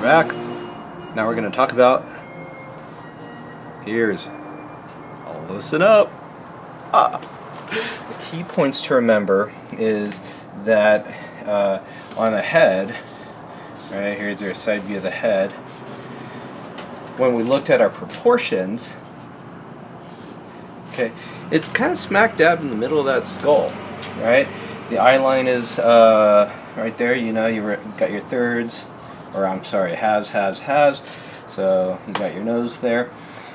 back. Now we're going to talk about ears. Listen up. The key points to remember is that on the head, right here's your side view of the head. When we looked at our proportions, okay, it's kind of smack dab in the middle of that skull, right? The eye line is right there. You know, you've got your thirds, or I'm sorry, halves. So you got your nose there,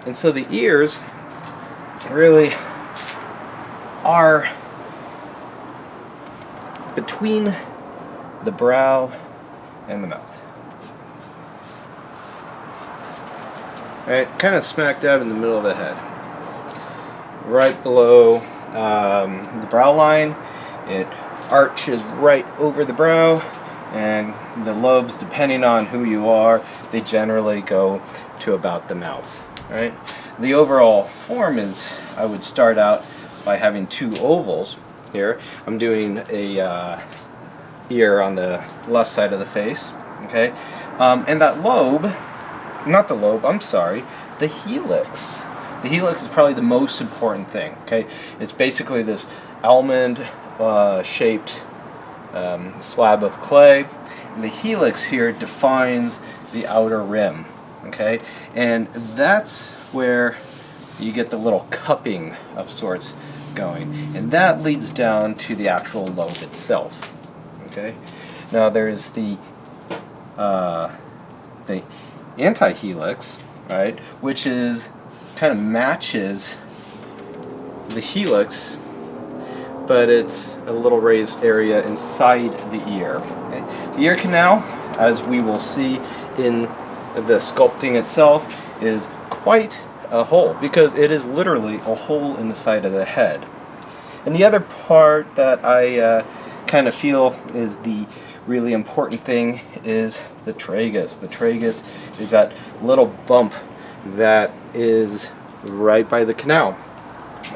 and so the ears really are between the brow and the mouth. Right, kind of smack dab in the middle of the head. Right below the brow line, it arches right over the brow, and the lobes, depending on who you are, they generally go to about the mouth. Right? The overall form is, I would start out by having two ovals here. I'm doing a ear on the left side of the face, okay? And that lobe, not the lobe, I'm sorry, the helix. The helix is probably the most important thing, okay? It's basically this almond shaped slab of clay. And the helix here defines the outer rim, okay? And that's where you get the little cupping of sorts going, and that leads down to the actual lobe itself. Okay, now there's the anti-helix, right, which is kind of matches the helix, but it's a little raised area inside the ear. Okay? The ear canal, as we will see in the sculpting itself, is quite a hole, because it is literally a hole in the side of the head. And the other part that I kind of feel is the really important thing is the tragus. The tragus is that little bump that is right by the canal,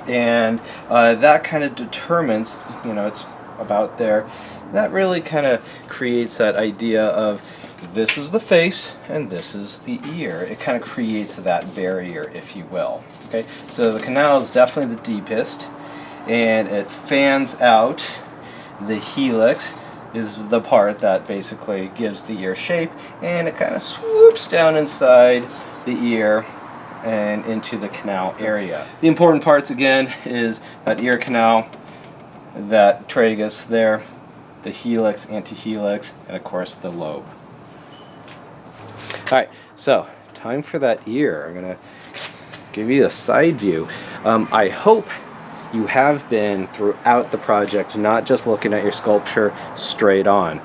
and that kind of determines, you know, it's about there. That really kind of creates that idea of this is the face and this is the ear. It kind of creates that barrier, if you will. Okay, so the canal is definitely the deepest, and it fans out. The helix is the part that basically gives the ear shape, and it kind of swoops down inside the ear and into the canal area. The important parts again is that ear canal, that tragus there, the helix, antihelix, and of course the lobe. Alright, so time for that ear. I'm going to give you a side view. I hope you have been throughout the project not just looking at your sculpture straight on,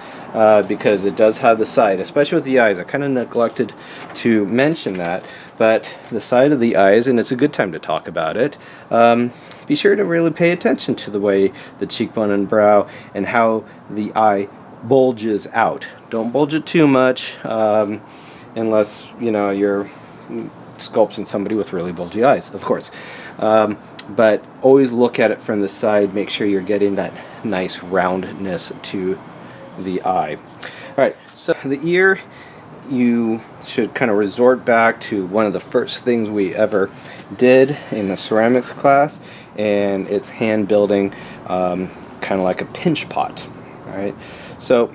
because it does have the side, especially with the eyes. I kind of neglected to mention that, but the side of the eyes, and it's a good time to talk about it, be sure to really pay attention to the way the cheekbone and brow and how the eye bulges out. Don't bulge it too much, unless, you know, you're sculpting somebody with really bulgy eyes, of course. But always look at it from the side. Make sure you're getting that nice roundness to the eye. Alright, so the ear, you should kind of resort back to one of the first things we ever did in the ceramics class, and it's hand building kind of like a pinch pot. Alright, so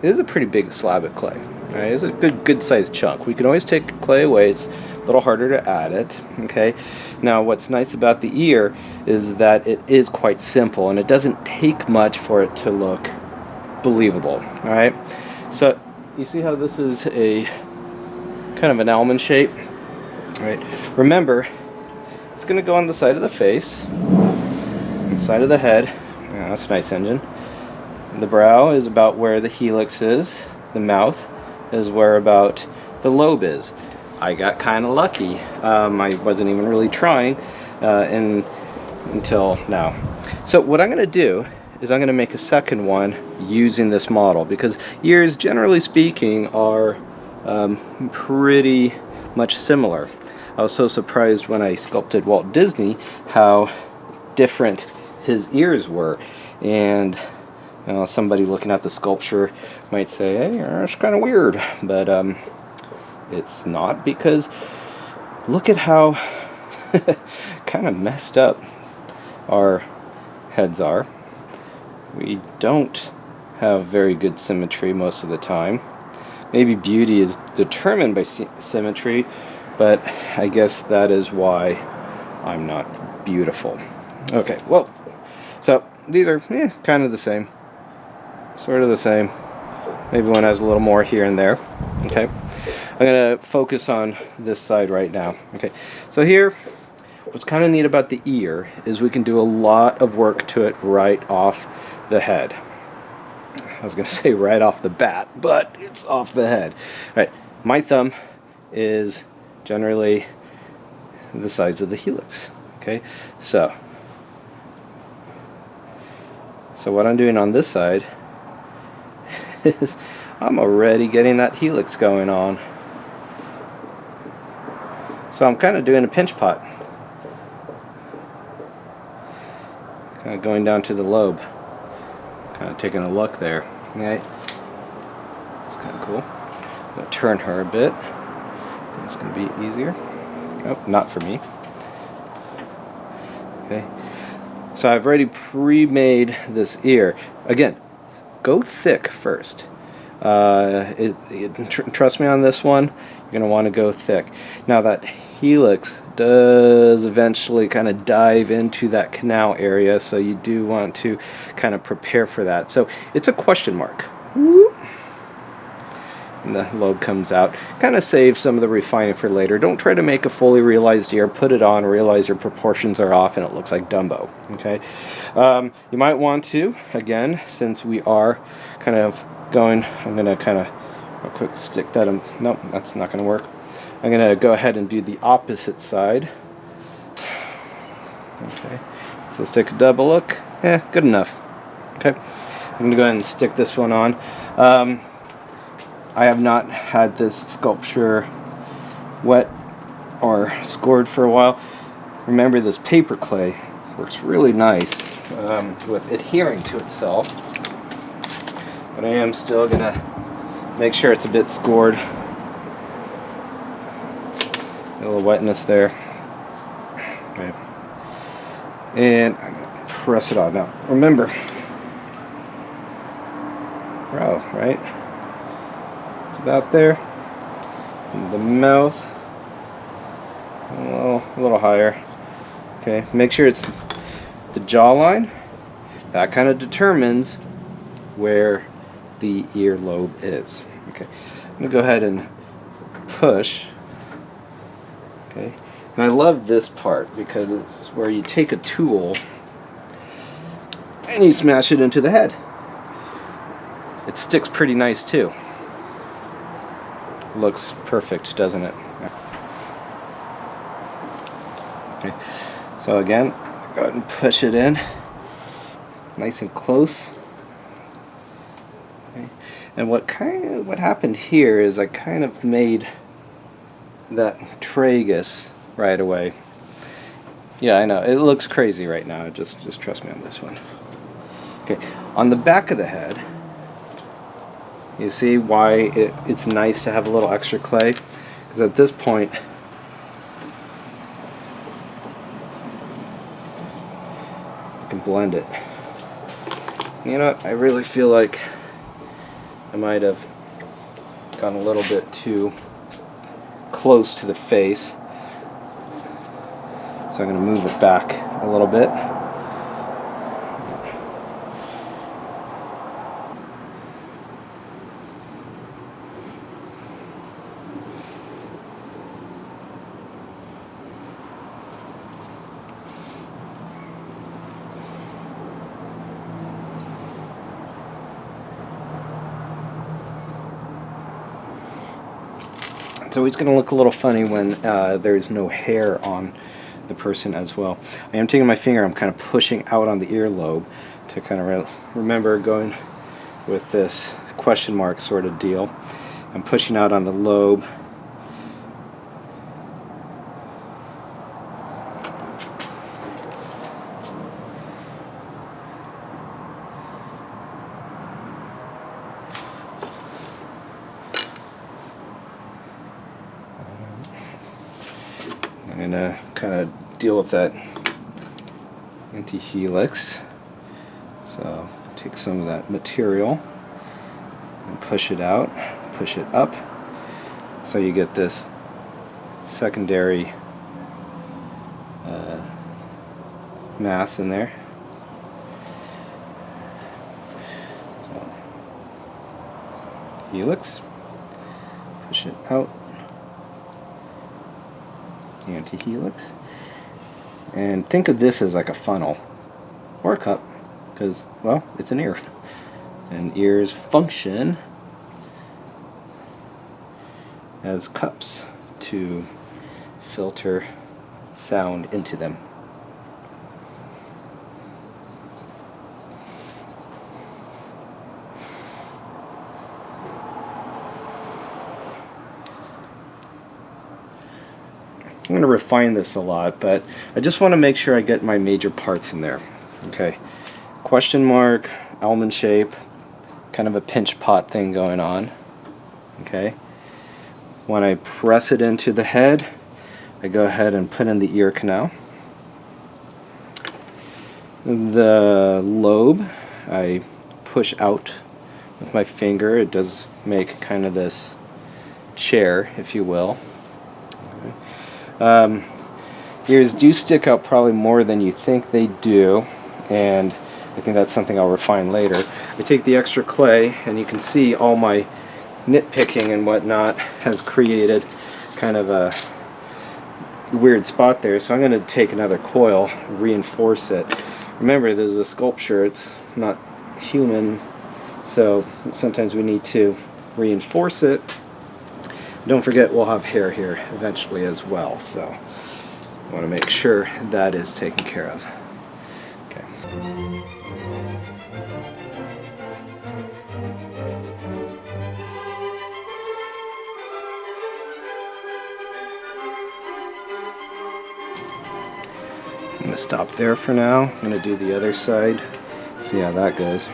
it is a pretty big slab of clay. Right? It's a good sized chunk. We can always take clay away. It's a little harder to add it. Okay. Now, what's nice about the ear is that it is quite simple, and it doesn't take much for it to look believable. All right. So you see how this is a kind of an almond shape. All right. Remember, it's going to go on the side of the face, the side of the head. Yeah, that's a nice engine. The brow is about where the helix is. The mouth is where about the lobe is. I got kind of lucky. I wasn't even really trying until now. So what I'm going to do is I'm going to make a second one using this model, because ears, generally speaking, are pretty much similar. I was so surprised when I sculpted Walt Disney how different his ears were, and you know, somebody looking at the sculpture might say, hey, that's kind of weird, but it's not, because look at how kind of messed up our heads are. We don't have very good symmetry most of the time. Maybe beauty is determined by symmetry, but I guess that is why I'm not beautiful. Okay, well, so these are kind of the same. Sort of the same. Maybe one has a little more here and there. Okay, I'm going to focus on this side right now. Okay, so here, what's kind of neat about the ear is we can do a lot of work to it right off the head. I was going to say right off the bat, but it's off the head. All right, my thumb is generally the size of the helix. Okay, so what I'm doing on this side is I'm already getting that helix going on. So I'm kind of doing a pinch pot. Kind of going down to the lobe. Kind of taking a look there. Okay. It's kind of cool. I'm going to turn her a bit. It's going to be easier. Oh, not for me. Okay. So I've already pre-made this ear. Again, go thick first. Trust me on this one, you're going to want to go thick. Now that helix does eventually kind of dive into that canal area, so you do want to kind of prepare for that. So it's a question mark. And the lobe comes out. Kind of save some of the refining for later. Don't try to make a fully realized ear. Put it on, realize your proportions are off, and it looks like Dumbo. Okay. You might want to, again, since we are kind of going, I'm going to kind of real quick stick that in. Nope, that's not going to work. I'm going to go ahead and do the opposite side. Okay. So let's take a double look. Good enough. Okay. I'm going to go ahead and stick this one on. I have not had this sculpture wet or scored for a while. Remember, this paper clay works really nice with adhering to itself, but I am still going to make sure it's a bit scored. A little wetness there. Okay. And I'm going to press it on. Now, remember, right? About there, and the mouth a little higher. Okay, make sure it's the jawline. That kind of determines where the earlobe is. Okay, I'm gonna go ahead and push. Okay, and I love this part because it's where you take a tool and you smash it into the head. It sticks pretty nice too. Looks perfect, doesn't it? Okay. So again, go ahead and push it in, nice and close. Okay. And what happened here is I kind of made that tragus right away. Yeah, I know it looks crazy right now. Just trust me on this one. Okay, on the back of the head. You see why it's nice to have a little extra clay? Because at this point, you can blend it. You know what? I really feel like I might have gone a little bit too close to the face. So I'm going to move it back a little bit. It's always going to look a little funny when there's no hair on the person as well. I am taking my finger, I'm kind of pushing out on the earlobe to kind of remember going with this question mark sort of deal. I'm pushing out on the lobe. I'm going to kind of deal with that anti-helix. So take some of that material and push it out, push it up, so you get this secondary mass in there. So helix, push it out, anti-helix, and think of this as like a funnel or a cup, because, well, it's an ear, and ears function as cups to filter sound into them. I'm going to refine this a lot, but I just want to make sure I get my major parts in there. Okay, question mark, almond shape, kind of a pinch pot thing going on. Okay, when I press it into the head, I go ahead and put in the ear canal. The lobe, I push out with my finger. It does make kind of this chair, if you will. Ears do stick out probably more than you think they do, and I think that's something I'll refine later. I take the extra clay, and you can see all my nitpicking and whatnot has created kind of a weird spot there, so I'm going to take another coil, reinforce it. Remember, this is a sculpture, it's not human, so sometimes we need to reinforce it. Don't forget, we'll have hair here eventually as well, so I want to make sure that is taken care of. Okay. I'm going to stop there for now. I'm going to do the other side, see how that goes.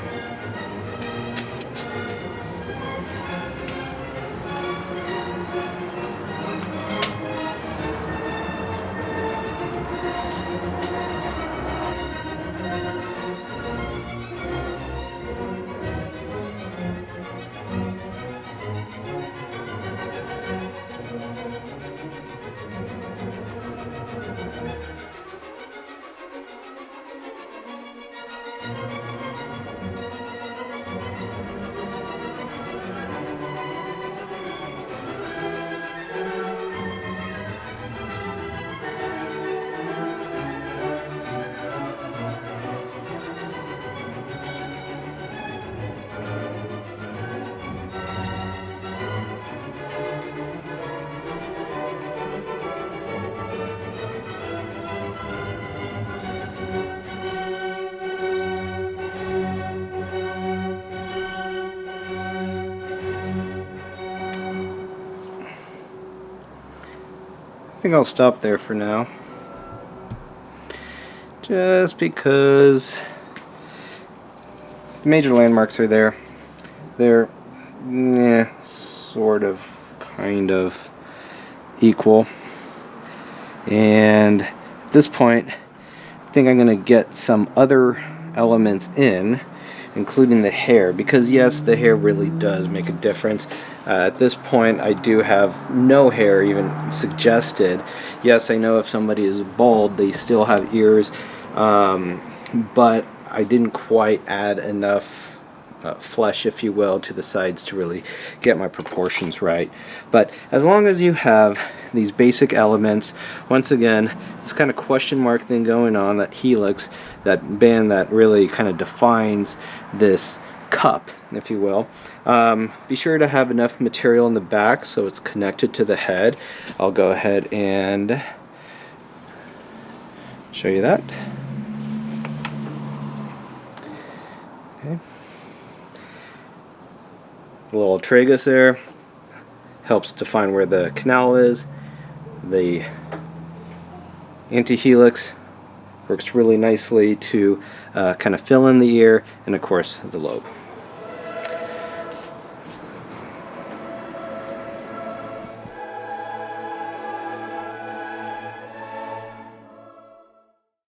I think I'll stop there for now, just because the major landmarks are there. They're sort of, kind of equal, and at this point I think I'm going to get some other elements in, including the hair, because yes, the hair really does make a difference. At this point, I do have no hair even suggested. Yes, I know if somebody is bald, they still have ears, but I didn't quite add enough flesh, if you will, to the sides to really get my proportions right. But as long as you have these basic elements, once again, this kind of question mark thing going on, that helix, that band that really kind of defines this cup, if you will. Be sure to have enough material in the back so it's connected to the head. I'll go ahead and show you that. Okay. A little tragus there helps define where the canal is. The anti-helix works really nicely to kind of fill in the ear, and of course the lobe.